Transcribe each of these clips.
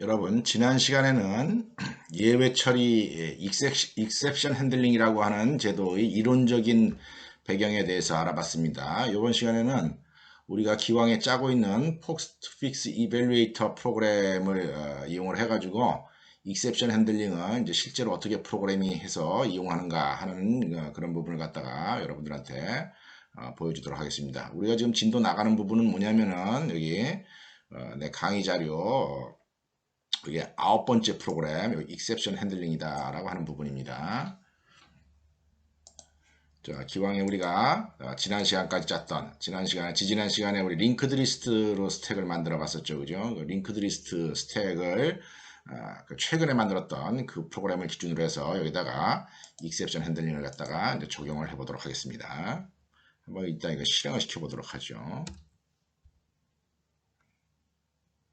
여러분, 지난 시간에는 예외 처리 exception handling이라고 하는 제도의 이론적인 배경에 대해서 알아봤습니다. 이번 시간에는 우리가 기왕에 짜고 있는 postfix evaluator 프로그램을 이용을 해가지고 exception handling은 이제 실제로 어떻게 프로그래밍 해서 이용하는가 하는 그런 부분을 갖다가 여러분들한테 보여주도록 하겠습니다. 우리가 지금 진도 나가는 부분은 뭐냐면은 여기 내 강의 자료 이게 9번째 프로그램, 여기 exception handling이다 라고 하는 부분입니다. 자, 기왕에 우리가 지난 시간까지 짰던, 지지난 시간에 우리 링크드 리스트로 스택을 만들어 봤었죠. 그죠? 그 링크드 리스트 스택을 최근에 만들었던 그 프로그램을 기준으로 해서 여기다가 exception handling을 갖다가 이제 적용을 해 보도록 하겠습니다. 한번 일단 이거 실행을 시켜 보도록 하죠.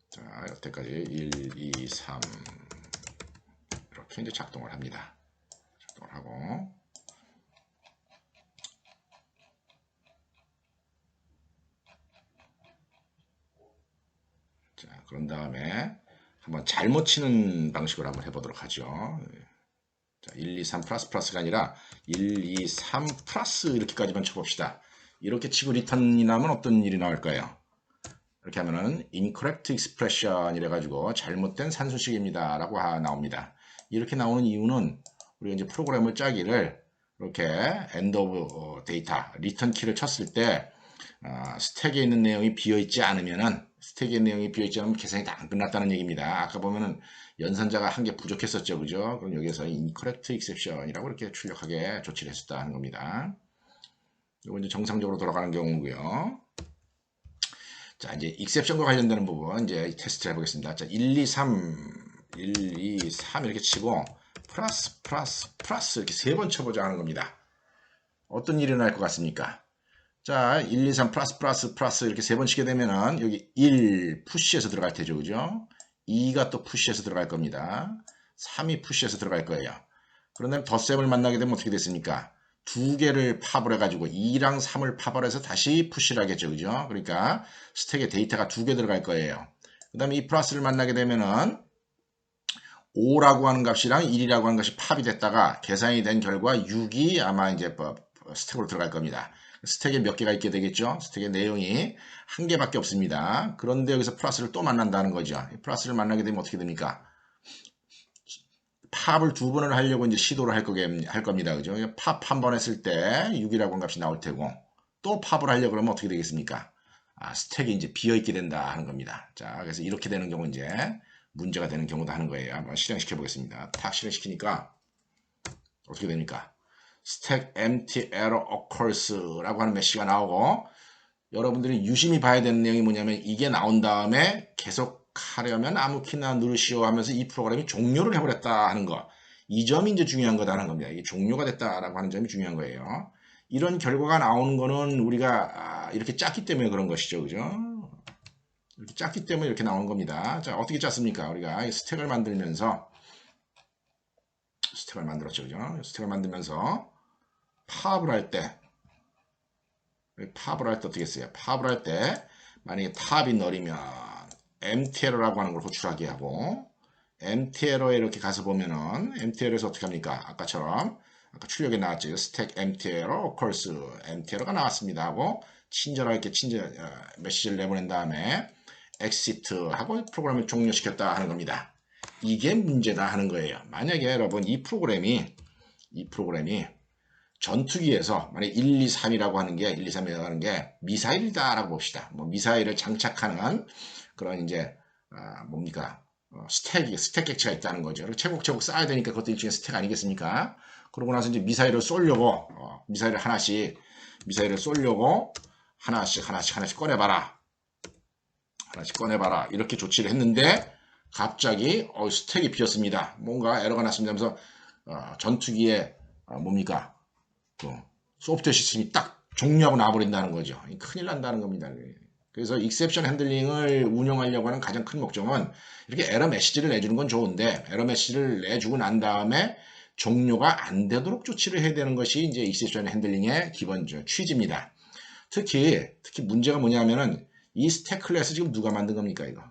자, 여태까지 1, 2, 3 이렇게 이제 작동을 합니다. 작동을 하고 자, 그런 다음에 한번 잘못 치는 방식으로 한번 해보도록 하죠. 자, 1, 2, 3 플러스가 아니라 1, 2, 3 플러스 이렇게까지만 쳐봅시다. 이렇게 치고 리턴이 나면 어떤 일이 나올까요? 이렇게 하면은 incorrect expression 이래가지고 잘못된 산수식입니다 라고 나옵니다. 이렇게 나오는 이유는 우리가 이제 프로그램을 짜기를 이렇게 end of data return 키를 쳤을 때 스택에 있는 내용이 비어있지 않으면은 계산이 다 안 끝났다는 얘기입니다. 아까 보면은 연산자가 한 개 부족했었죠, 그죠? 그럼 여기서 incorrect exception이라고 이렇게 출력하게 조치를 했었다 하는 겁니다. 이거 이제 정상적으로 돌아가는 경우고요. 자, 이제 exception과 관련되는 부분 이제 테스트 해보겠습니다. 자, 1, 2, 3 이렇게 치고 플러스 이렇게 세 번 쳐보자 하는 겁니다. 어떤 일이 일어날 것 같습니까? 자, 1, 2, 3 플러스 이렇게 세 번 치게 되면은 여기 1 푸시해서 들어갈 테죠, 그죠? 2가 또 푸시해서 들어갈 겁니다. 3이 푸시해서 들어갈 거예요. 그런데 덧셈을 만나게 되면 어떻게 됐습니까? 두 개를 팝을 해가지고 2랑 3을 팝을 해서 다시 푸시를 하겠죠, 그죠? 그러니까 스택에 데이터가 두 개 들어갈 거예요. 그 다음에 이 플러스를 만나게 되면은 5라고 하는 값이랑 1이라고 하는 것이 팝이 됐다가 계산이 된 결과 6이 아마 이제 스택으로 들어갈 겁니다. 스택에 몇 개가 있게 되겠죠? 스택의 내용이 한 개밖에 없습니다. 그런데 여기서 플러스를 또 만난다는 거죠. 플러스를 만나게 되면 어떻게 됩니까? 팝을 두 번을 하려고 이제 시도를 할 겁니다. 그죠? 팝 한 번 했을 때 6이라고 하는 값이 나올 테고 또 팝을 하려고 그러면 어떻게 되겠습니까? 스택이 이제 비어있게 된다 하는 겁니다. 자, 그래서 이렇게 되는 경우 이제 문제가 되는 경우도 하는 거예요. 한번 실행시켜 보겠습니다. 탁 실행시키니까 어떻게 됩니까? stack empty error occurrs라고 하는 메시지가 나오고 여러분들이 유심히 봐야 되는 내용이 뭐냐면 이게 나온 다음에 계속 하려면 아무 키나 누르시오 하면서 이 프로그램이 종료를 해버렸다 하는 거. 이 점이 이제 중요한 거다라는 겁니다. 이게 종료가 됐다라고 하는 점이 중요한 거예요. 이런 결과가 나오는 거는 우리가 이렇게 짰기 때문에 그런 것이죠. 그죠? 이렇게 짰기 때문에 이렇게 나오는 겁니다. 자, 어떻게 짰습니까? 우리가 스택을 만들면서 스택을 만들었죠. 그죠? 스택을 만들면서 팝을 할 때 어떻게 했어요? 팝을 할 때 만약에 탑이 널이면 empty error라고 하는 걸 호출하게 하고 empty error에 이렇게 가서 보면은 empty error에서 어떻게 합니까? 아까처럼 아까 출력에 나왔죠. stack empty error occurs empty error가 나왔습니다 하고 친절하게 메시지를 내보낸 다음에 exit 하고 프로그램을 종료시켰다 하는 겁니다. 이게 문제다 하는 거예요. 만약에 여러분 이 프로그램이 전투기에서 만약 1, 2, 3이라고 하는 게 1, 2, 3이라고 하는 게 미사일이다라고 봅시다. 뭐 미사일을 장착하는 그런 이제 뭡니까? 스택 객체가 있다는 거죠. 체곡체곡 쌓아야 되니까 그것도 일종의 스택 아니겠습니까? 그러고 나서 이제 미사일을 쏘려고 미사일을 쏘려고 하나씩 꺼내봐라. 이렇게 조치를 했는데 갑자기 스택이 비었습니다. 뭔가 에러가 났습니다 하면서 전투기에 뭡니까? 소프트웨어 시스템이 딱 종료하고 나와버린다는 거죠. 큰일 난다는 겁니다. 그래서 익셉션 핸들링을 운영하려고 하는 가장 큰 목적은 이렇게 에러 메시지를 내주는 건 좋은데 에러 메시지를 내주고 난 다음에 종료가 안 되도록 조치를 해야 되는 것이 이제 익셉션 핸들링의 기본 취지입니다. 특히 문제가 뭐냐면은 이 스택 클래스 지금 누가 만든 겁니까? 이거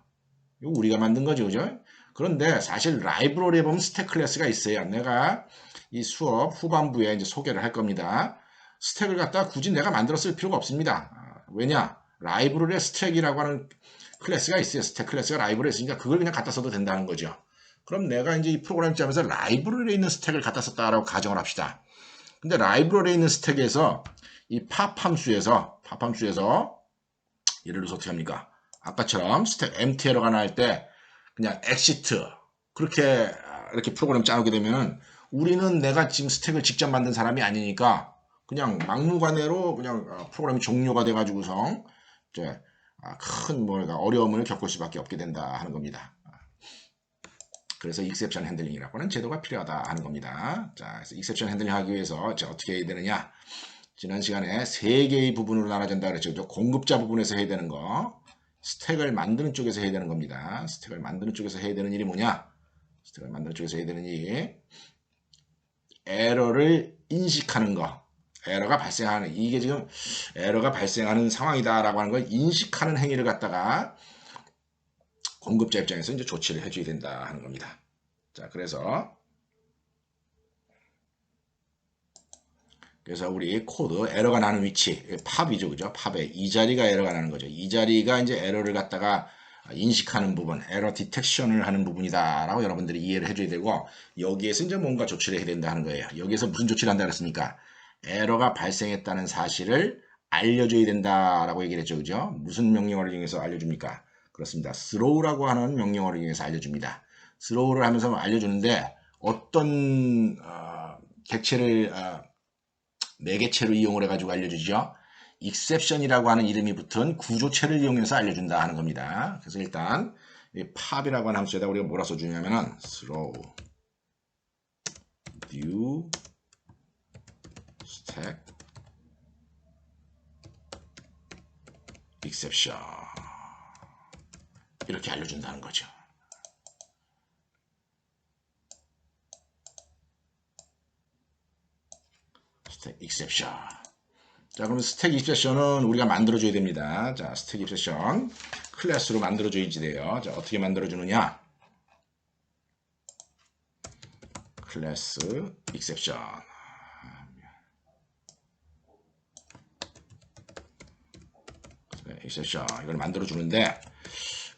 우리가 만든 거죠, 그죠? 그런데 사실 라이브러리에 보면 스택 클래스가 있어요. 내가 이 수업 후반부에 이제 소개를 할 겁니다. 스택을 갖다 굳이 내가 만들어 쓸 필요가 없습니다. 왜냐? 라이브러리에 스택이라고 하는 클래스가 있어요. 스택 클래스가 라이브러리에 있으니까 그걸 그냥 갖다 써도 된다는 거죠. 그럼 내가 이제 이 프로그램 짜면서 라이브러리에 있는 스택을 갖다 썼다라고 가정을 합시다. 근데 라이브러리에 있는 스택에서 이 팝 함수에서 예를 들어서 어떻게 합니까? 아까처럼 스택 empty 에러가 나올 때 그냥 exit 그렇게 이렇게 프로그램 짜놓게 되면 우리는 내가 지금 스택을 직접 만든 사람이 아니니까 그냥 막무가내로 그냥 프로그램이 종료가 돼가지고서 이제 큰 뭐가 어려움을 겪을 수밖에 없게 된다 하는 겁니다. 그래서 익셉션 핸들링이라고 하는 제도가 필요하다 하는 겁니다. 자, 그래서 익셉션 핸들링 하기 위해서 어떻게 해야 되느냐? 지난 시간에 세 개의 부분으로 나눠진다 그랬죠. 공급자 부분에서 해야 되는 거, 스택을 만드는 쪽에서 해야 되는 겁니다. 스택을 만드는 쪽에서 해야 되는 일이 뭐냐? 스택을 만드는 쪽에서 해야 되는 일이 에러를 인식하는 거. 에러가 발생하는, 이게 지금 에러가 발생하는 상황이다라고 하는 걸 인식하는 행위를 갖다가 공급자 입장에서 이제 조치를 해줘야 된다 하는 겁니다. 자, 그래서 우리 코드 에러가 나는 위치 팝이죠, 그죠? 팝에 이 자리가 에러가 나는 거죠. 이 자리가 이제 에러를 갖다가 인식하는 부분, 에러 디텍션을 하는 부분이다라고 여러분들이 이해를 해줘야 되고 여기에서 이제 뭔가 조치를 해야 된다 하는 거예요. 여기에서 무슨 조치를 한다 그랬습니까? 에러가 발생했다는 사실을 알려줘야 된다라고 얘기를 했죠, 그죠? 무슨 명령어를 이용해서 알려줍니까? 그렇습니다. throw라고 하는 명령어를 이용해서 알려줍니다. throw를 하면서 알려주는데 어떤 객체를 매개체로 이용을 해가지고 알려주죠. exception이라고 하는 이름이 붙은 구조체를 이용해서 알려준다 하는 겁니다. 그래서 일단 이 pop이라고 하는 함수에다 우리가 뭐라 써주냐면은 throw new stack exception 이렇게 알려준다는 거죠. 스택 익셉션. 자, 그럼 스택 익셉션은 우리가 만들어줘야 됩니다. 자, 스택 익셉션 클래스로 만들어줘야지 돼요. 자, 어떻게 만들어주느냐? 클래스 익셉션. 익셉션 이걸 만들어주는데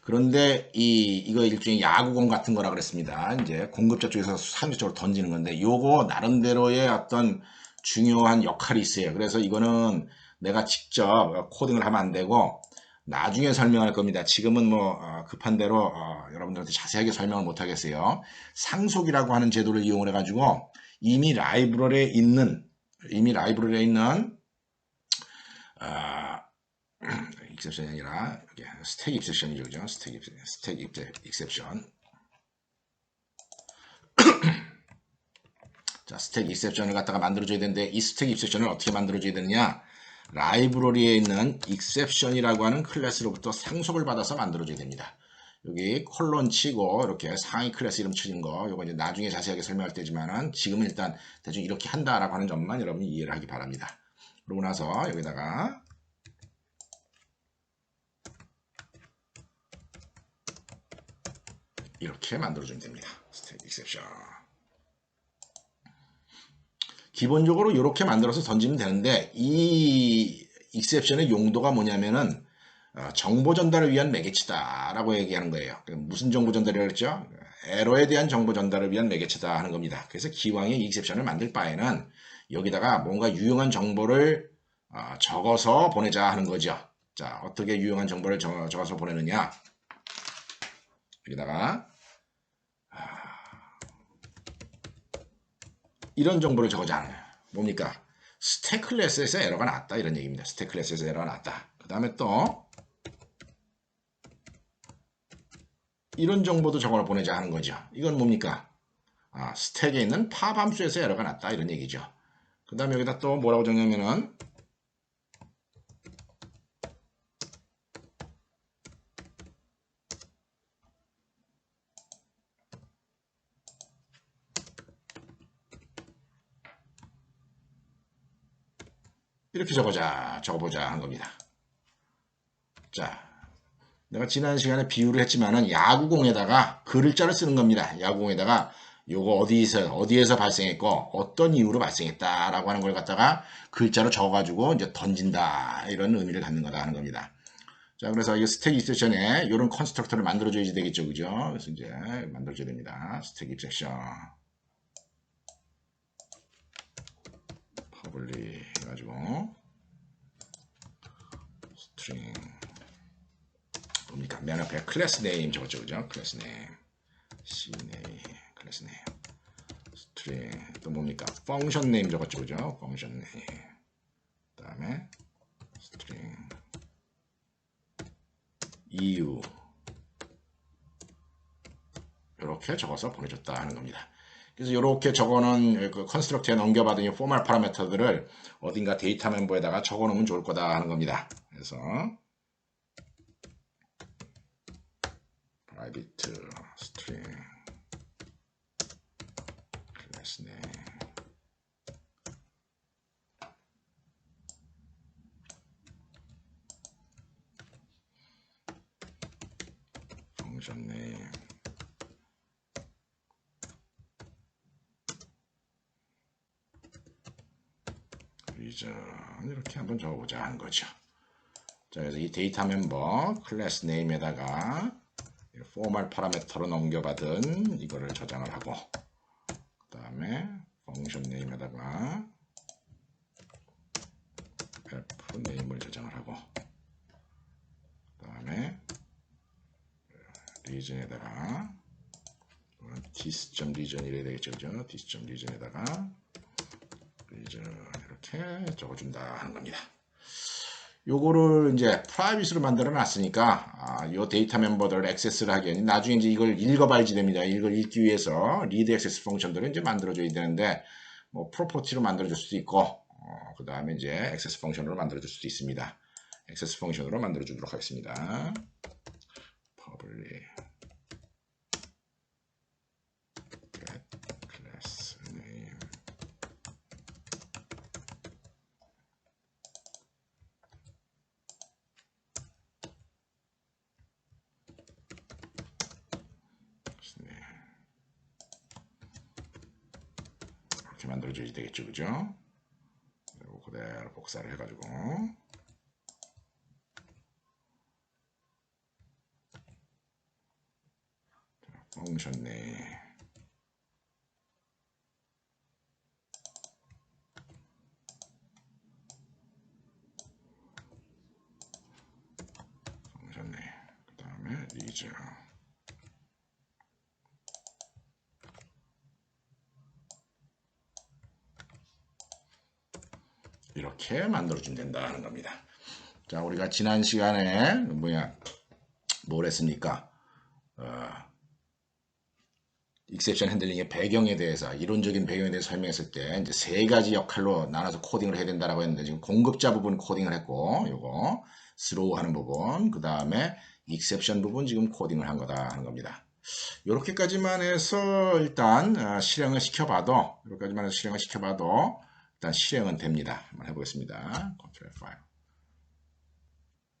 그런데 이거 일종의 야구공 같은 거라 그랬습니다. 이제 공급자 쪽에서 상대적으로 던지는 건데 요거 나름대로의 어떤 중요한 역할이 있어요. 그래서 이거는 내가 직접 코딩을 하면 안 되고 나중에 설명할 겁니다. 지금은 뭐 급한 대로 여러분들한테 자세하게 설명을 못 하겠어요. 상속이라고 하는 제도를 이용을 해가지고 이미 라이브러리에 있는 익셉션이 아니라 스택 익셉션이죠, 그죠? 스택 익셉션. 자, 스택 익셉션을 갖다가 만들어줘야 되는데 이 스택 익셉션을 어떻게 만들어줘야 되느냐? 라이브러리에 있는 익셉션이라고 하는 클래스로부터 상속을 받아서 만들어줘야 됩니다. 여기 콜론 치고 이렇게 상위 클래스 이름 치는 거 이거 이제 나중에 자세하게 설명할 때지만은 지금은 일단 대충 이렇게 한다라고 하는 점만 여러분이 이해를 하기 바랍니다. 그러고 나서 여기다가 이렇게 만들어주면 됩니다. 스택 익셉션. 기본적으로 이렇게 만들어서 던지면 되는데 이 익셉션의 용도가 뭐냐면은 정보 전달을 위한 매개체다라고 얘기하는 거예요. 무슨 정보 전달이라고 했죠? 에러에 대한 정보 전달을 위한 매개체다 하는 겁니다. 그래서 기왕에 익셉션을 만들 바에는 여기다가 뭔가 유용한 정보를 적어서 보내자 하는 거죠. 자, 어떻게 유용한 정보를 적어서 보내느냐? 여기다가 이런 정보를 적어자. 뭡니까? 스택 클래스에서 에러가 났다 이런 얘기입니다. 스택 클래스에서 에러가 났다. 그 다음에 또 이런 정보도 적어 보내자 하는 거죠. 이건 뭡니까? 스택에 있는 팝 함수에서 에러가 났다 이런 얘기죠. 그 다음에 여기다 또 뭐라고 적냐면은 이렇게 적어보자 한 겁니다. 자, 내가 지난 시간에 비유를 했지만은 야구공에다가 글자를 쓰는 겁니다. 야구공에다가 요거 어디에서 발생했고 어떤 이유로 발생했다라고 하는 걸 갖다가 글자로 적어가지고 이제 던진다 이런 의미를 갖는 거다 하는 겁니다. 자, 그래서 이 스택 익셉션에 이런 컨스트럭터를 만들어줘야지 되겠죠, 그죠? 그래서 이제 만들어줘야 됩니다. 스택 익셉션 퍼블릭 해가지고 스트링 뭡니까? 맨 앞에 클래스 네임 적었죠, 그죠? 클래스 네임 C 네임 클래스 네임 스트링 또 뭡니까? 펑션 네임 적었죠, 그죠? 펑션 네임 그 다음에 스트링 이유 이렇게 적어서 보내줬다 하는 겁니다. 그래서 이렇게 적어놓은 그 컨스트럭트에 넘겨받은 이 포멀 파라미터들을 어딘가 데이터 멤버에다가 적어놓으면 좋을 거다 하는 겁니다. 그래서 private string class name function name reason 이렇게 한번 적어보자 하는 거죠. 자, 그래서 이 데이터 멤버 클래스 네임에다가 포멀 파라미터로 넘겨받은 이거를 저장을 하고 그 다음에 펑션 네임에다가 f 네임을 저장을 하고 그 다음에 리전에다가 dis.region 이래야 되겠죠, 그죠? dis.region에다가 리전 이렇게 적어준다 하는 겁니다. 요거를 이제 프라이빗으로 만들어 놨으니까 요 데이터 멤버들을 액세스를 하기 위해 나중에 이제 이걸 읽어봐야지 됩니다. 이걸 읽기 위해서 리드 액세스 펑션들을 이제 만들어줘야 되는데 뭐 프로퍼티로 만들어줄 수도 있고 그 다음에 이제 액세스 펑션으로 만들어줄 수도 있습니다. 액세스 펑션으로 만들어주도록 하겠습니다. public get class name 이렇게 만들어줘야 되겠죠, 그죠? 그리고 그대로 복사를 해가지고 펑션 네임 펑션 네임 그 다음에 리전 이렇게 만들어주면 된다는 겁니다. 자, 우리가 지난 시간에 뭘 했습니까? 익셉션 핸들링의 배경에 대해서 이론적인 배경에 대해서 설명했을 때 이제 세 가지 역할로 나눠서 코딩을 해야 된다라고 했는데 지금 공급자 부분 코딩을 했고 요거 스로우 하는 부분 그 다음에 익셉션 부분 지금 코딩을 한 거다 하는 겁니다. 요렇게까지만 해서 일단 실행을 시켜봐도 요렇게까지만 해서 실행을 시켜봐도 일단 실행은 됩니다. 한번 해보겠습니다. 컨트롤 파일.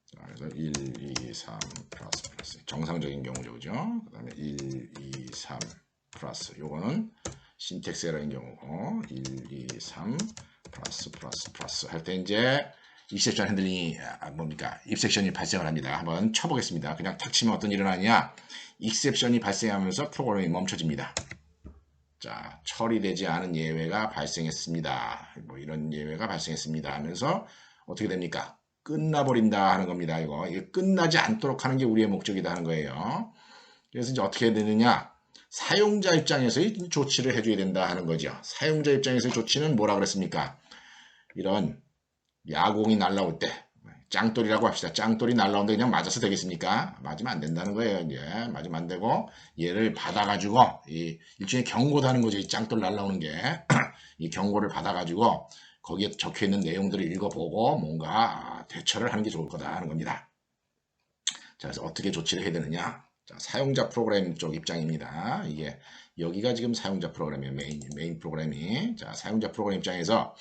자, 그래서 1, 2, 3 플러스 정상적인 경우죠, 그죠? 그 다음에 1, 2, 3 플러스 요거는 신텍스 에러인 경우고 1, 2, 3 플러스 할 때 이제 익셉션 핸들링이 뭡니까? 익셉션이 발생을 합니다. 한번 쳐보겠습니다. 그냥 탁 치면 어떤 일이 일어나냐? 익셉션이 발생하면서 프로그램이 멈춰집니다. 자, 처리되지 않은 예외가 발생했습니다. 뭐 이런 예외가 발생했습니다 하면서 어떻게 됩니까? 끝나버린다 하는 겁니다. 이거 끝나지 않도록 하는 게 우리의 목적이다 하는 거예요. 그래서 이제 어떻게 되느냐? 사용자 입장에서의 조치를 해줘야 된다 하는 거죠. 사용자 입장에서의 조치는 뭐라 그랬습니까? 이런 야공이 날라올 때 짱돌이라고 합시다. 짱돌이 날라오는데 그냥 맞아서 되겠습니까? 맞으면 안 된다는 거예요. 이제 맞으면 안 되고 얘를 받아가지고 일종의 경고도 하는 거죠. 이 짱돌 날라오는 게 이 경고를 받아가지고 거기에 적혀있는 내용들을 읽어보고 뭔가 대처를 하는 게 좋을 거다 하는 겁니다. 자, 그래서 어떻게 조치를 해야 되느냐? 자, 사용자 프로그램 쪽 입장입니다. 이게 여기가 지금 사용자 프로그램이에요. 메인 프로그램이. 자, 사용자 프로그램 입장에서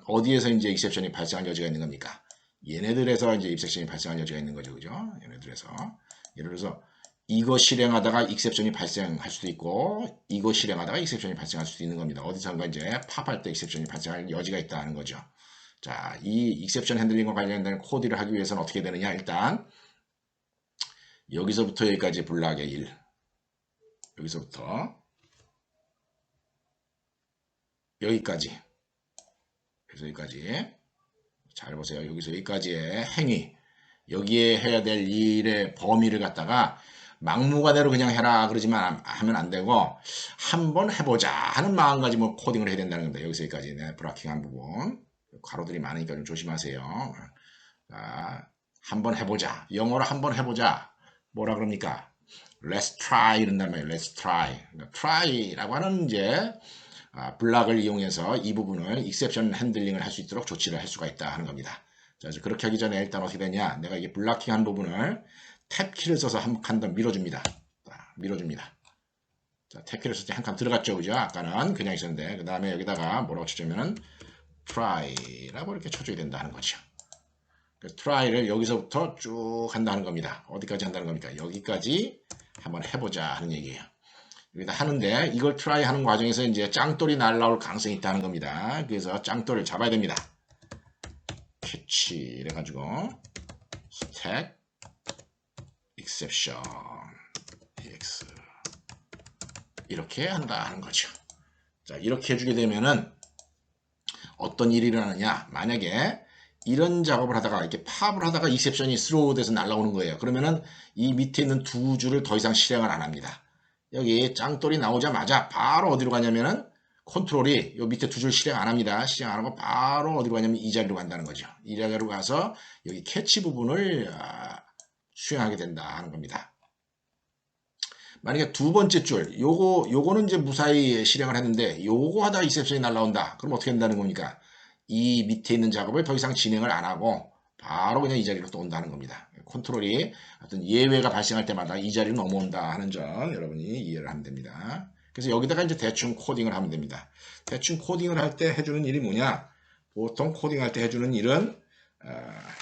어디에서 이제 익셉션이 발생할 여지가 있는 겁니까? 얘네들에서 이제 입섹션이 발생할 여지가 있는 거죠. 그죠? 얘네들에서. 예를 들어서 이거 실행하다가 익셉션이 발생할 수도 있고 이거 실행하다가 익셉션이 발생할 수도 있는 겁니다. 어디선가 이제 팝할 때 익셉션이 발생할 여지가 있다는 거죠. 자, 이 익셉션 핸들링과 관련된 코드를 하기 위해서는 어떻게 되느냐? 일단 여기서부터 여기까지 블락의 1. 여기서부터 여기까지. 그래서 여기까지. 잘 보세요. 여기서 여기까지의 행위. 여기에 해야 될 일의 범위를 갖다가 막무가내로 그냥 해라 그러지만 하면 안 되고 한번 해보자 하는 마음가짐으로 코딩을 해야 된다는 겁니다. 여기서 여기까지 브라킹한 부분. 가로들이 많으니까 좀 조심하세요. 자, 한번 해보자. 영어로 한번 해보자. 뭐라 그럽니까? Let's try 이런단 말이에요. Let's try. 그러니까 try라고 하는 이제 블락을 이용해서 이 부분을 익셉션 핸들링을 할 수 있도록 조치를 할 수가 있다 하는 겁니다. 자, 그래서 그렇게 하기 전에 일단 어떻게 되냐? 내가 이게 블락킹한 부분을 탭키를 써서 한 칸 더 밀어줍니다. 밀어줍니다. 자, 탭키를 쓸 때 한 칸 들어갔죠, 그죠? 아까는 그냥 있었는데 그 다음에 여기다가 뭐라고 쳐주면은 try라고 이렇게 쳐줘야 된다는 거죠. try를 여기서부터 쭉 한다는 겁니다. 어디까지 한다는 겁니까? 여기까지 한번 해보자 하는 얘기예요. 여기다 하는데 이걸 try 하는 과정에서 이제 짱돌이 날라올 가능성이 있다는 겁니다. 그래서 짱돌을 잡아야 됩니다. 캐치 이래가지고 스택 exception ex 이렇게 한다 하는 거죠. 자, 이렇게 해주게 되면은 어떤 일이 일어나느냐? 만약에 이런 작업을 하다가 이렇게 팝을 하다가 익셉션이 스로우돼서 날라오는 거예요. 그러면은 이 밑에 있는 두 줄을 더 이상 실행을 안 합니다. 여기 짱돌이 나오자마자 바로 어디로 가냐면은 컨트롤이 요 밑에 두 줄 실행 안 합니다. 실행 안 하고 바로 어디로 가냐면 이 자리로 간다는 거죠. 이 자리로 가서 여기 캐치 부분을 수행하게 된다 하는 겁니다. 만약에 두 번째 줄, 요거는 이제 무사히 실행을 했는데 요거 하다 익셉션이 날라온다. 그럼 어떻게 된다는 겁니까? 이 밑에 있는 작업을 더 이상 진행을 안 하고 바로 그냥 이 자리로 또 온다는 겁니다. 컨트롤이 어떤 예외가 발생할 때마다 이 자리로 넘어온다 하는 점 여러분이 이해를 하면 됩니다. 그래서 여기다가 이제 대충 코딩을 하면 됩니다. 대충 코딩을 할 때 해주는 일이 뭐냐? 보통 코딩할 때 해주는 일은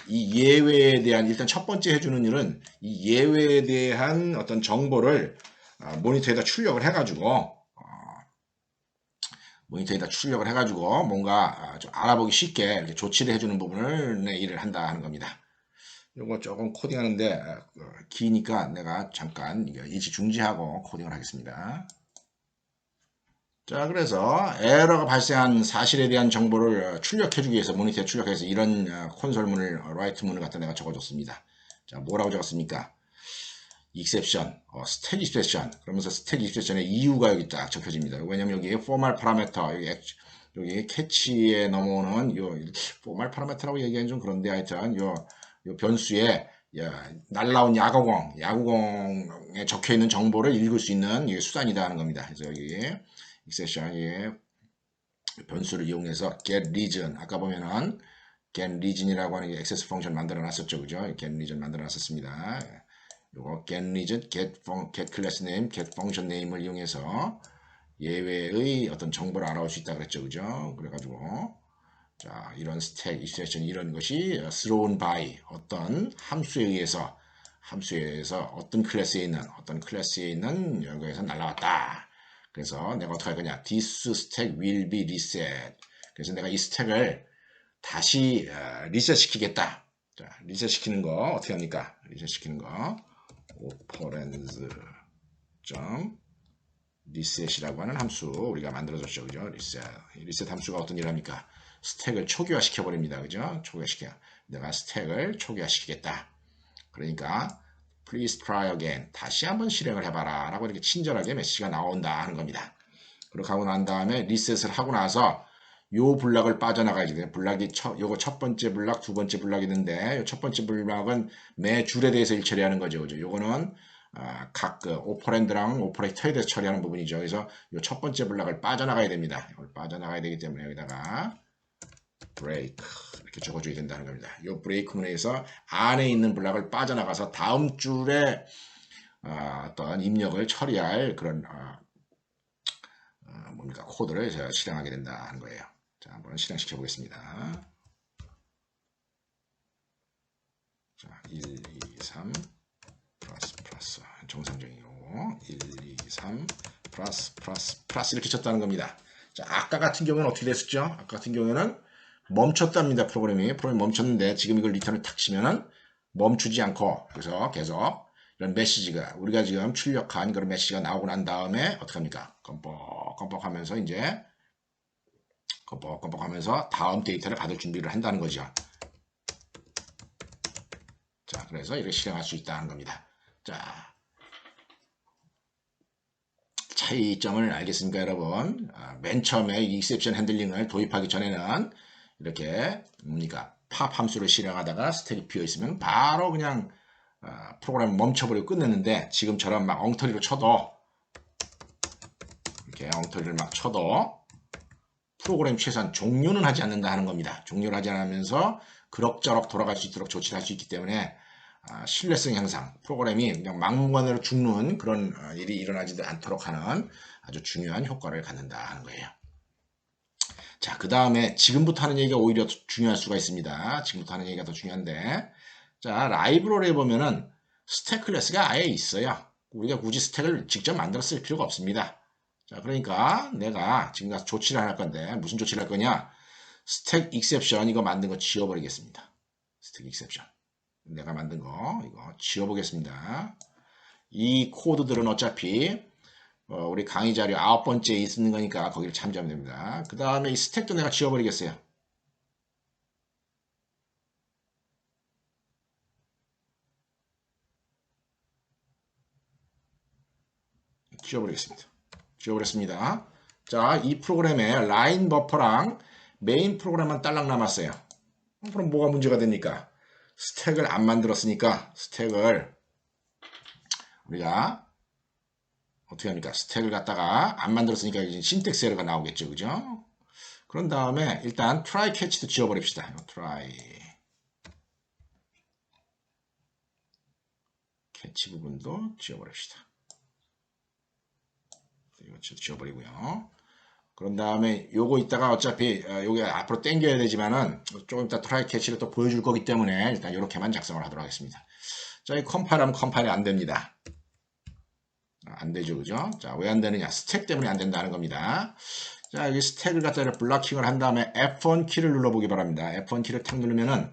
이 예외에 대한 일단 첫 번째 해주는 일은 이 예외에 대한 어떤 정보를 모니터에다 출력을 해가지고 뭔가 좀 알아보기 쉽게 이렇게 조치를 해주는 부분을 일을 한다 하는 겁니다. 이거 조금 코딩하는데 기니까 내가 잠깐 일시 중지하고 코딩을 하겠습니다. 자, 그래서 에러가 발생한 사실에 대한 정보를 출력해주기 위해서 모니터에 출력해서 이런 콘솔문을 라이트문을 갖다 내가 적어줬습니다. 자, 뭐라고 적었습니까? exception, 스택 exception 그러면서 스택 exception의 이유가 여기 딱 적혀집니다. 왜냐면 여기 formal parameter 여기 캐치에 넘어오는 요 formal parameter라고 얘기하기는 좀 그런데 하여튼 요 변수에 날라온 야구공에 적혀 있는 정보를 읽을 수 있는 수단이다 하는 겁니다. 그래서 여기 exception 변수를 이용해서 get region 아까 보면은 get region이라고 하는 액세스 펑션 만들어 놨었죠, 그죠? get region 만들어 놨었습니다. 요거 get region, get class name, get function name을 이용해서 예외의 어떤 정보를 알아올 수 있다 그랬죠, 그죠? 그래가지고 자, 이런 스택, exception 이런 것이 thrown by 어떤 함수에 의해서 어떤 클래스에 있는 여기에서 날라왔다. 그래서 내가 어떻게 할 거냐? This stack will be reset. 그래서 내가 이 스택을 다시 리셋 시키겠다. 자, 리셋 시키는 거 어떻게 합니까? 리셋 시키는 거 operand reset이라고 하는 함수 우리가 만들어줬죠, 그죠? 리셋 함수가 어떤 일을 합니까? 스택을 초기화 시켜버립니다, 그죠? 내가 스택을 초기화 시키겠다. 그러니까 please try again. 다시 한번 실행을 해봐라 라고 이렇게 친절하게 메시지가 나온다 하는 겁니다. 그렇게 하고 난 다음에 리셋을 하고 나서 요 블락을 빠져나가야지 돼요. 요거 첫 번째 블락, 두 번째 블락이 있는데 요 첫 번째 블락은 매 줄에 대해서 처리하는 거죠, 그죠? 요거는 각 오퍼랜드랑 오퍼레이터에 대해서 처리하는 부분이죠. 그래서 요 첫 번째 블락을 빠져나가야 됩니다. 이걸 빠져나가야 되기 때문에 여기다가 break 이렇게 적어줘야 된다는 겁니다. 이 브레이크 문에서 안에 있는 블락을 빠져나가서 다음 줄에 어떤 입력을 처리할 그런 코드를 실행하게 된다 하는 거예요. 자, 한번 실행시켜 보겠습니다. 자, 1, 2, 3 플러스 정상적이고 1, 2, 3 플러스 이렇게 쳤다는 겁니다. 자, 아까 같은 경우는 어떻게 됐었죠? 아까 같은 경우에는 멈췄답니다. 프로그램이 멈췄는데 지금 이걸 리턴을 탁 치면은 멈추지 않고 그래서 계속 이런 메시지가 우리가 지금 출력한 그런 메시지가 나오고 난 다음에 어떻게 합니까? 껌뻑 하면서 이제 껌뻑 하면서 다음 데이터를 받을 준비를 한다는 거죠. 자, 그래서 이렇게 실행할 수 있다는 겁니다. 자, 차이점을 알겠습니까, 여러분? 맨 처음에 이 익셉션 핸들링을 도입하기 전에는 이렇게 뭡니까? 팝 함수를 실행하다가 스택이 비어 있으면 바로 그냥 프로그램을 멈춰버리고 끝냈는데 지금처럼 막 엉터리로 쳐도 이렇게 엉터리를 막 쳐도 프로그램 최소한 종료는 하지 않는다 하는 겁니다. 종료를 하지 않으면서 그럭저럭 돌아갈 수 있도록 조치를 할 수 있기 때문에 신뢰성 향상, 프로그램이 그냥 막무가내로 죽는 그런 일이 일어나지도 않도록 하는 아주 중요한 효과를 갖는다 하는 거예요. 자, 그 다음에 지금부터 하는 얘기가 오히려 중요할 수가 있습니다. 지금부터 하는 얘기가 더 중요한데, 자, 라이브러리에 보면은 스택 클래스가 아예 있어요. 우리가 굳이 스택을 직접 만들어 쓸 필요가 없습니다. 자, 그러니까 내가 지금 가서 조치를 할 건데 무슨 조치를 할 거냐? 스택 익셉션 이거 만든 거 지워버리겠습니다. 스택 익셉션. 내가 만든 거 이거 지워보겠습니다. 이 코드들은 어차피 우리 강의 자료 9번째에 있는 거니까 거기를 참조하면 됩니다. 그 다음에 이 스택도 내가 지워버리겠어요. 지워버리겠습니다. 지워버렸습니다. 자, 이 프로그램에 라인 버퍼랑 메인 프로그램만 딸랑 남았어요. 그럼 뭐가 문제가 됩니까? 스택을 안 만들었으니까 스택을 우리가 어떻게 합니까? 스택을 갖다가 안 만들었으니까 이제 신텍스 에러가 나오겠죠. 그죠? 그런 다음에 일단 try catch도 지워버립시다. try catch 부분도 지워버립시다. 이거 지워버리고요. 그런 다음에 요거 이따가 어차피 요게 앞으로 당겨야 되지만은 조금 이따 try catch를 또 보여줄 거기 때문에 일단 이렇게만 작성을 하도록 하겠습니다. 자, 이 컴파일하면 컴파일이 안 됩니다. 안 되죠, 그죠? 자, 왜 안 되느냐? 스택 때문에 안 된다는 겁니다. 자, 여기 스택을 갖다 블락킹을 한 다음에 F1 키를 눌러보기 바랍니다. F1 키를 탁 누르면은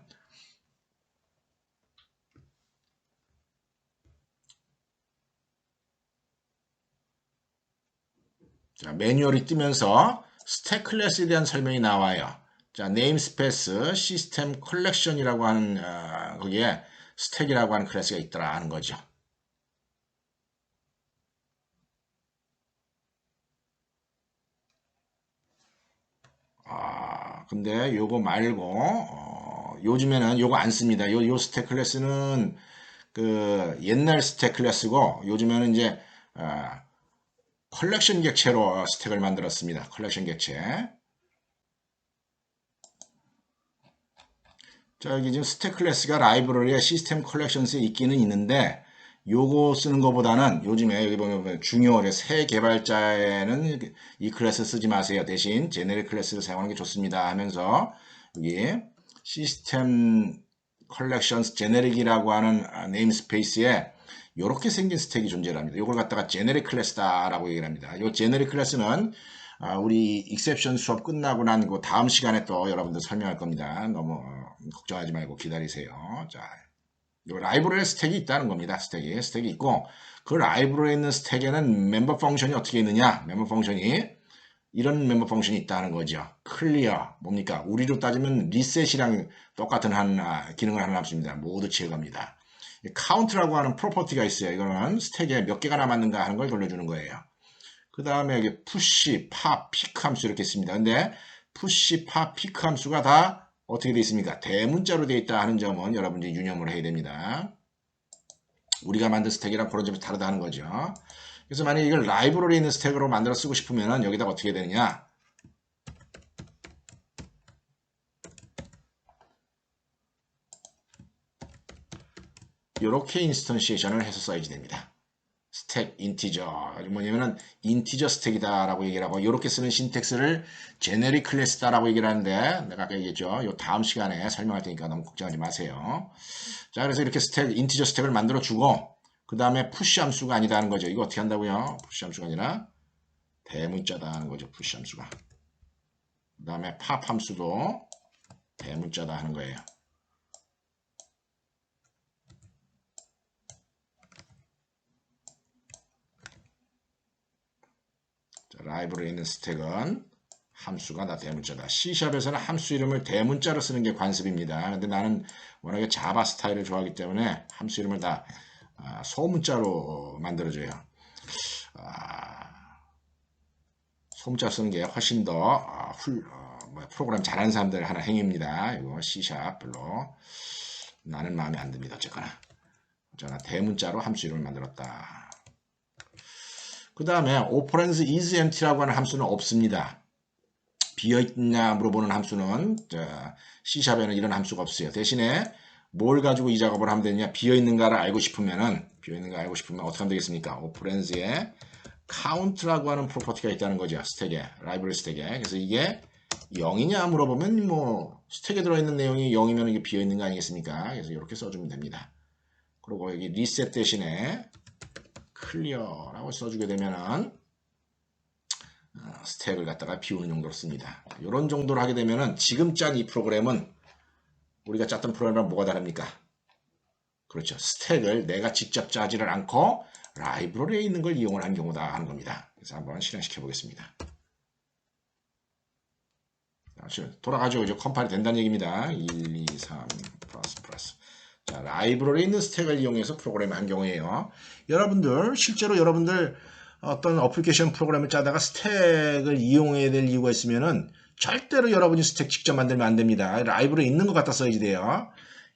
자, 매뉴얼이 뜨면서 스택 클래스에 대한 설명이 나와요. 자, 네임스페이스 시스템 컬렉션이라고 하는 거기에 스택이라고 하는 클래스가 있더라 하는 거죠. 근데 요거 말고 요즘에는 요거 안 씁니다. 요 스택 클래스는 그 옛날 스택 클래스고 요즘에는 이제 컬렉션 객체로 스택을 만들었습니다. 컬렉션 객체. 자, 여기 지금 스택 클래스가 라이브러리에 시스템 컬렉션스에 있기는 있는데 요거 쓰는 것보다는 요즘에 여기 보면 중요 새 개발자에는 이 클래스 쓰지 마세요. 대신 제네릭 클래스를 사용하는 게 좋습니다 하면서 여기 시스템 컬렉션스 제네릭이라고 하는 네임스페이스에 이렇게 생긴 스택이 존재합니다. 이걸 갖다가 제네릭 클래스다라고 얘기를 합니다. 이 제네릭 클래스는 우리 익셉션 수업 끝나고 난 그 다음 시간에 또 여러분들 설명할 겁니다. 너무 걱정하지 말고 기다리세요. 자, 요 라이브러리에 스택이 있다는 겁니다. 스택이 있고 그 라이브러리에 있는 스택에는 멤버 펑션이 어떻게 있느냐? 멤버 펑션이 이런 멤버 펑션이 있다는 거죠. 클리어 뭡니까? 우리로 따지면 리셋이랑 똑같은 기능을 하는 함수입니다. 모두 제거합니다. 카운트라고 하는 프로퍼티가 있어요. 이거는 스택에 몇 개가 남았는가 하는 걸 돌려주는 거예요. 그 다음에 여기 푸시, 팝, 피크 함수 이렇게 있습니다. 근데 푸시, 팝, 피크 함수가 다 어떻게 되어 있습니까? 대문자로 되어 있다 하는 점은 여러분들이 유념을 해야 됩니다. 우리가 만든 스택이랑 그런 점이 다르다는 거죠. 그래서 만약에 이걸 라이브러리에 있는 스택으로 만들어 쓰고 싶으면 여기다가 어떻게 되느냐? 이렇게 인스턴시에이션을 해서 써야지 됩니다. 스택 인티저. 뭐냐면은 인티저 스택이다라고 얘기를 하고, 이렇게 쓰는 신텍스를 제네릭 클래스다라고 얘기를 하는데, 내가 아까 얘기했죠. 요 다음 시간에 설명할 테니까 너무 걱정하지 마세요. 자, 그래서 이렇게 인티저 스택을 만들어 주고, 그 다음에 푸시 함수가 아니다 하는 거죠. 이거 어떻게 한다고요? 푸시 함수가 아니라 대문자다 하는 거죠. 푸시 함수가. 그 다음에 팝 함수도 대문자다 하는 거예요. 자, 라이브러리에 있는 스택은 함수가 다 대문자다. C샵에서는 함수 이름을 대문자로 쓰는 게 관습입니다. 근데 나는 워낙에 자바 스타일을 좋아하기 때문에 함수 이름을 다 소문자로 만들어줘요. 소문자 쓰는 게 훨씬 더 프로그램 잘하는 사람들 하나 행위입니다. 이거 C샵 별로 나는 마음에 안 듭니다. 어쨌거나 대문자로 함수 이름을 만들었다. 그 다음에 operand is empty라고 하는 함수는 없습니다. 비어있냐 물어보는 함수는 C샵에는 이런 함수가 없어요. 대신에 뭘 가지고 이 작업을 하면 되느냐, 비어있는가를 알고 싶으면 어떻게 하면 되겠습니까? operands에 count라고 하는 프로퍼티가 있다는 거죠. 스택에, 라이브러리 스택에. 그래서 이게 0이냐 물어보면 뭐 스택에 들어있는 내용이 0이면 이게 비어있는 거 아니겠습니까? 그래서 이렇게 써주면 됩니다. 그리고 여기 리셋 대신에 클리어라고 써주게 되면은 스택을 갖다가 비우는 용도로 씁니다. 이런 정도로 하게 되면은 지금 짠 이 프로그램은 우리가 짰던 프로그램이랑 뭐가 다릅니까? 그렇죠. 스택을 내가 직접 짜지를 않고 라이브러리에 있는 걸 이용을 한 경우다 하는 겁니다. 그래서 한번 실행시켜 보겠습니다. 돌아가죠. 이제 컴파일이 된다는 얘기입니다. 1, 2, 3 플러스. 자, 라이브러리에 있는 스택을 이용해서 프로그램을 한 경우에요. 실제로 여러분들 어떤 어플리케이션 프로그램을 짜다가 스택을 이용해야 될 이유가 있으면은 절대로 여러분이 스택 직접 만들면 안 됩니다. 라이브러리에 있는 것 갖다 써야지 돼요.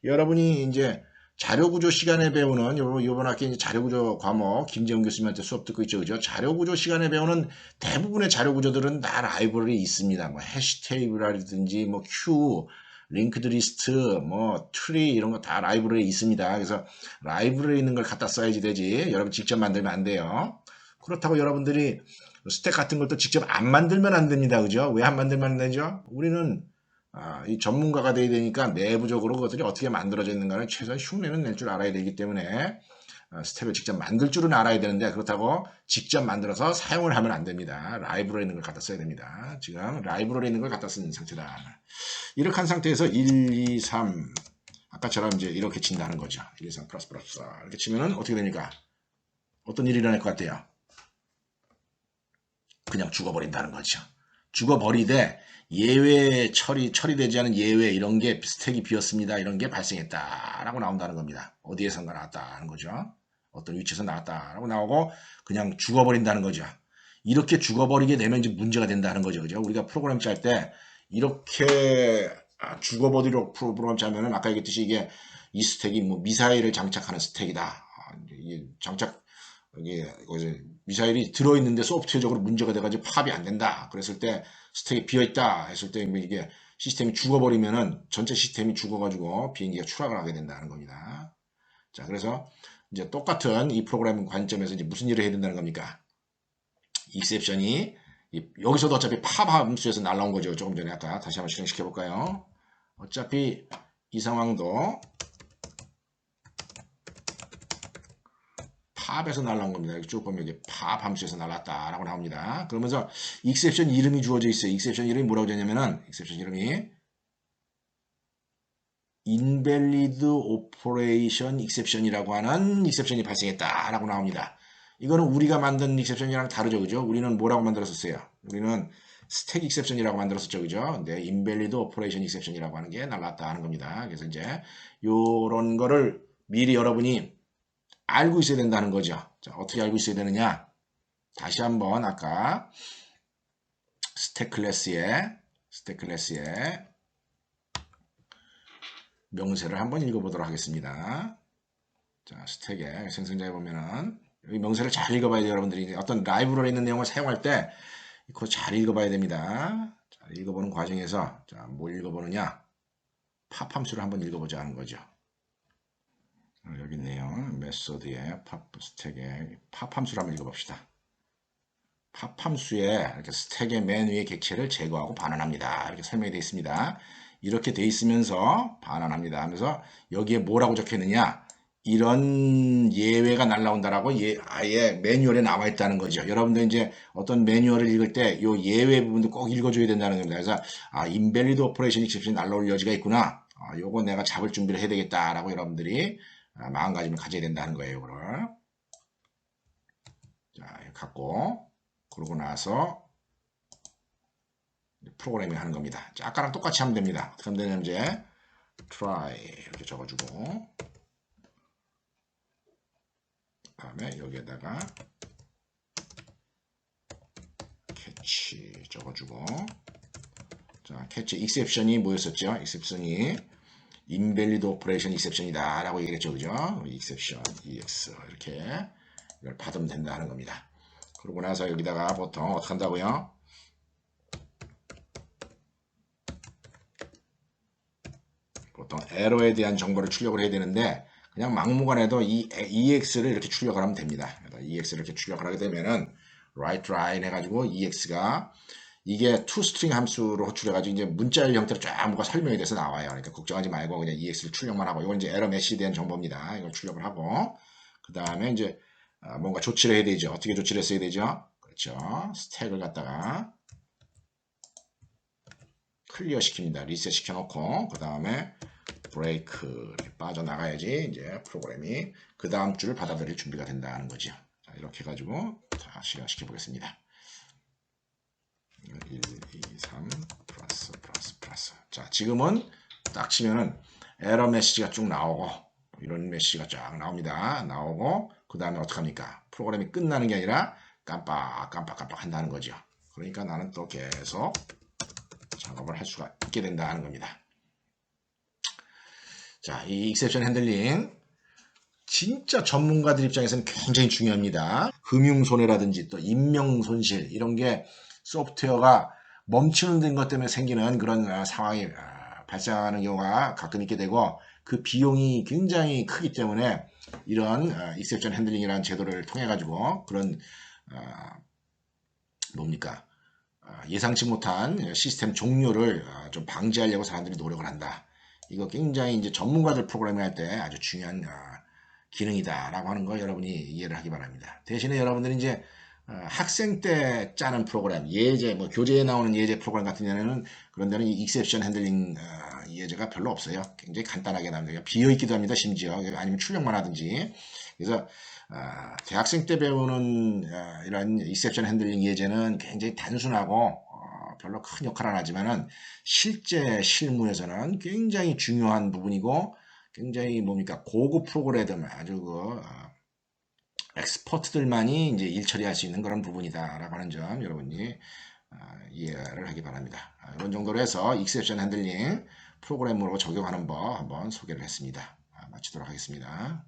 여러분이 이제 자료구조 시간에 배우는 요번 학기 이제 자료구조 과목 김재훈 교수님한테 수업 듣고 있죠, 그죠? 자료구조 시간에 배우는 대부분의 자료구조들은 다 라이브러리에 있습니다. 뭐 해시 테이블이라든지 뭐 큐, 링크드 리스트, 뭐 트리 이런 거 다 라이브러리에 있습니다. 그래서 라이브러리에 있는 걸 갖다 써야지 되지. 여러분 직접 만들면 안 돼요. 그렇다고 여러분들이 스택 같은 것도 직접 안 만들면 안 됩니다, 그죠? 왜 안 만들면 안 되죠? 우리는 이 전문가가 돼야 되니까 내부적으로 그것들이 어떻게 만들어져 있는가를 최소한 흉내는 낼 줄 알아야 되기 때문에 스택을 직접 만들 줄은 알아야 되는데 그렇다고 직접 만들어서 사용을 하면 안 됩니다. 라이브러리에 있는 걸 갖다 써야 됩니다. 지금 라이브러리에 있는 걸 갖다 쓰는 상태다. 이렇게 한 상태에서 1, 2, 3 아까처럼 이제 이렇게 친다는 거죠. 1, 2, 3 플러스 이렇게 치면은 어떻게 됩니까? 어떤 일이 일어날 것 같아요? 그냥 죽어버린다는 거죠. 죽어버리되 예외 처리되지 않은 예외 이런 게 스택이 비었습니다. 이런 게 발생했다라고 나온다는 겁니다. 어디에선가 나왔다는 거죠. 어떤 위치에서 나왔다라고 나오고 그냥 죽어버린다는 거죠. 이렇게 죽어버리게 되면 이제 문제가 된다는 거죠. 그죠? 우리가 프로그램 짤 때 이렇게 죽어버리도록 프로그램 짜면은 아까 얘기했듯이 이게 이 스택이 뭐 미사일을 장착하는 스택이다. 이게 여기 미사일이 들어있는데 소프트웨어적으로 문제가 돼가지고 팝이 안 된다. 그랬을 때 스택이 비어있다 했을 때 이게 시스템이 죽어버리면은 전체 시스템이 죽어가지고 비행기가 추락을 하게 된다는 겁니다. 자, 그래서 이제 똑같은 이 프로그램 관점에서 이제 무슨 일을 해야 된다는 겁니까? 익셉션이 여기서도 어차피 팝 함수에서 날라온 거죠. 조금 전에 아까 다시 한번 실행시켜 볼까요? 어차피 이 상황도 팝에서 날라온 겁니다. 여기 쭉 보면 이게 팝 함수에서 날랐다라고 나옵니다. 그러면서 익셉션 이름이 주어져 있어요. 익셉션 이름이 뭐라고 되냐면은 익셉션 이름이 invalid operation exception이라고 하는 익셉션이 발생했다라고 나옵니다. 이거는 우리가 만든 익셉션이랑 다르죠, 그죠? 우리는 뭐라고 만들었었어요? 우리는 스택 익셉션이라고 만들었었죠, 그죠? 근데 invalid operation exception이라고 하는 게 날랐다 하는 겁니다. 그래서 이제 요런 거를 미리 여러분이 알고 있어야 된다는 거죠. 자, 어떻게 알고 있어야 되느냐? 다시 한번 아까 스택 클래스의 명세를 한번 읽어보도록 하겠습니다. 자, 스택에 생성자에 보면은 여기 명세를 잘 읽어봐야 돼요. 여러분들이 어떤 라이브러리에 있는 내용을 사용할 때 그거 잘 읽어봐야 됩니다. 자, 읽어보는 과정에서 자, 뭘 읽어보느냐? 팝 함수를 한번 읽어보자 하는 거죠. 여기 있네요. 메소드의 팝 스택의 팝 함수를 한번 읽어봅시다. 팝 함수에 이렇게 스택의 맨 위의 객체를 제거하고 반환합니다. 이렇게 설명이 되어 있습니다. 이렇게 되어 있으면서 반환합니다 하면서 여기에 뭐라고 적혀 있느냐? 이런 예외가 날라온다라고 아예 매뉴얼에 나와 있다는 거죠. 여러분들 이제 어떤 매뉴얼을 읽을 때 이 예외 부분도 꼭 읽어줘야 된다는 겁니다. 그래서 invalid operation exception이 날라올 여지가 있구나. 요거 내가 잡을 준비를 해야 되겠다라고 여러분들이 마음가짐을 가져야 된다는 거예요. 이거를 자 갖고 그러고 나서 프로그래밍 하는 겁니다. 자, 아까랑 똑같이 하면 됩니다. 어떻게 하면 되냐면 이제 try 이렇게 적어주고 다음에 여기에다가 catch 적어주고 자 catch exception이 뭐였었죠? exception이 invalid operation exception이다 라고 얘기했죠. 그죠? exception ex 이렇게 이걸 받으면 된다는 겁니다. 그러고 나서 여기다가 보통 어떻게 한다고요? 보통 에러에 대한 정보를 출력을 해야 되는데 그냥 막무가내도 이 EX를 이렇게 출력을 하면 됩니다. EX를 이렇게 출력을 하게 되면은 write line 해가지고 EX가 이게 toString 함수로 호출해가지고 이제 문자열 형태로 쫙 뭐가 설명이 돼서 나와요. 그러니까 걱정하지 말고 그냥 EX를 출력만 하고 이건 이제 에러 메시에 대한 정보입니다. 이걸 출력을 하고 그 다음에 이제 뭔가 조치를 해야 되죠. 어떻게 조치를 했어야 되죠? 그렇죠. 스택을 갖다가 클리어 시킵니다. 리셋 시켜놓고 그 다음에 브레이크 이렇게 빠져나가야지 이제 프로그램이 그 다음 줄을 받아들일 준비가 된다는 거죠. 자, 이렇게 해가지고 다 실행시켜 보겠습니다. 1, 2, 3 플러스 자 지금은 딱 치면은 에러 메시지가 쭉 나오고 이런 메시지가 쫙 나옵니다. 나오고 그 다음에 어떡합니까? 프로그램이 끝나는 게 아니라 깜빡 한다는 거죠. 그러니까 나는 또 계속 작업을 할 수가 있게 된다는 겁니다. 자, 이 익셉션 핸들링 진짜 전문가들 입장에서는 굉장히 중요합니다. 금융손해라든지 또 인명손실 이런 게 소프트웨어가 멈추는 것 때문에 생기는 그런 상황이 발생하는 경우가 가끔 있게 되고 그 비용이 굉장히 크기 때문에 이런 익셉션 핸들링이라는 제도를 통해 가지고 그런 뭡니까 예상치 못한 시스템 종료를 좀 방지하려고 사람들이 노력을 한다. 이거 굉장히 이제 전문가들 프로그래밍 할 때 아주 중요한 기능이다라고 하는 거 여러분이 이해를 하기 바랍니다. 대신에 여러분들이 이제 학생 때 짜는 프로그램, 예제, 뭐 교재에 나오는 예제 프로그램 같은 경우에는 그런 데는 이 익셉션 핸들링 예제가 별로 없어요. 굉장히 간단하게 나옵니다. 비어있기도 합니다. 심지어 아니면 출력만 하든지. 그래서 대학생 때 배우는 이런 익셉션 핸들링 예제는 굉장히 단순하고 별로 큰 역할을 안 하지만은 실제 실무에서는 굉장히 중요한 부분이고 굉장히 뭡니까 고급 프로그래머 아주 그 엑스퍼트들만이 이제 일 처리할 수 있는 그런 부분이다라고 하는 점 여러분이 이해를 하기 바랍니다. 이런 정도로 해서 익셉션 핸들링 프로그램으로 적용하는 법 한번 소개를 했습니다. 마치도록 하겠습니다.